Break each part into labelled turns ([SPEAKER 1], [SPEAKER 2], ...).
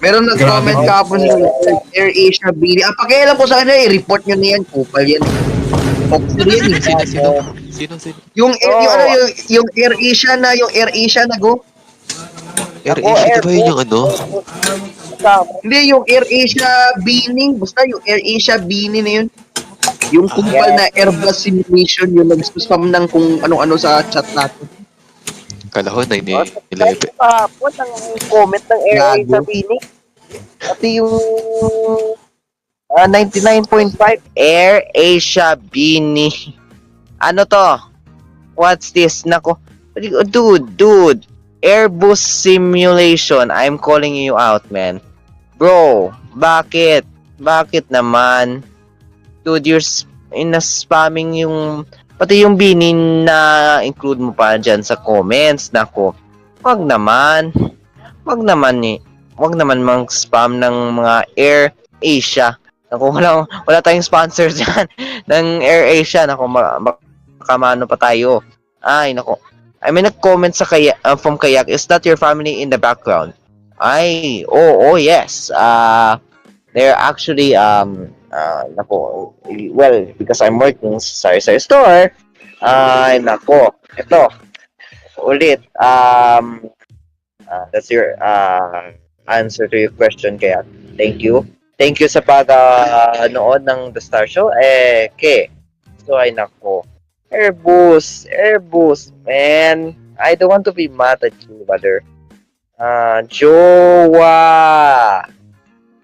[SPEAKER 1] Meron
[SPEAKER 2] Grabe
[SPEAKER 1] nag-comment
[SPEAKER 2] din.
[SPEAKER 1] kahapon ng AirAsia Bini. Pakialam po sa kanya, i-report nyo na yan. Kupal yan. Boxer yan eh.
[SPEAKER 3] Sino?
[SPEAKER 1] Yung ano, yung AirAsia na, go.
[SPEAKER 3] Air
[SPEAKER 4] Ako,
[SPEAKER 3] Asia, di ba yun
[SPEAKER 4] Airbus.
[SPEAKER 3] yung ano?
[SPEAKER 4] Kasama.
[SPEAKER 1] Hindi, yung AirAsia Bini. Basta yung AirAsia Bini na yun. Yung kumpal na Airbus simulation, yung nag-spam ng kung ano-ano sa chat natin.
[SPEAKER 3] Kala ko,
[SPEAKER 4] Kahit
[SPEAKER 3] 9-11.
[SPEAKER 4] kahapon, ang comment ng AirAsia
[SPEAKER 1] Gago.
[SPEAKER 4] Phoenix. Pati yung 99.5 AirAsia Bini. Ano to? What's this? Nako. Dude. Airbus simulation. I'm calling you out, man. Bro, bakit? Bakit naman? Dude, you're spamming yung pati yung Bini na include mo pa dyan sa comments. Nako. Wag naman mang-spam ng mga Air Asia. Naku, wala tayong sponsor dyan ng Air Asia. Naku, makamano pa tayo. Ay, naku. I mean, nag-comment sa from Kayak, is that your family in the background? Ay, oh yes. They're actually, naku, well, because I'm working sa Sari store, ay, naku, ito, ulit, that's your answer to your question, kaya thank you sa nood ng The Star Show. So ay nako, Airbus, man, I don't want to be mad at you, brother. Jowa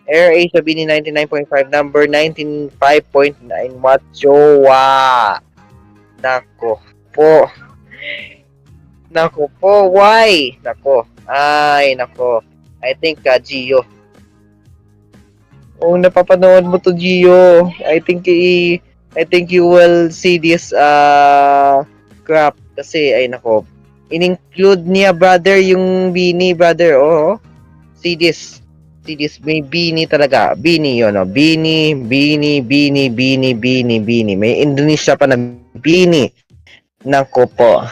[SPEAKER 4] AirAsia Bini 99.5 number 195.9 what Jowa. Nako po, why? Nako. I think Gio. Oh, napapanood mo to, Gio. I think you will see this crap kasi ay nako. In-include niya, brother, yung Bini, brother. Oh. See this. May Bini talaga. Bini yun, no? Bini. May Indonesia pa na Bini. Nako po.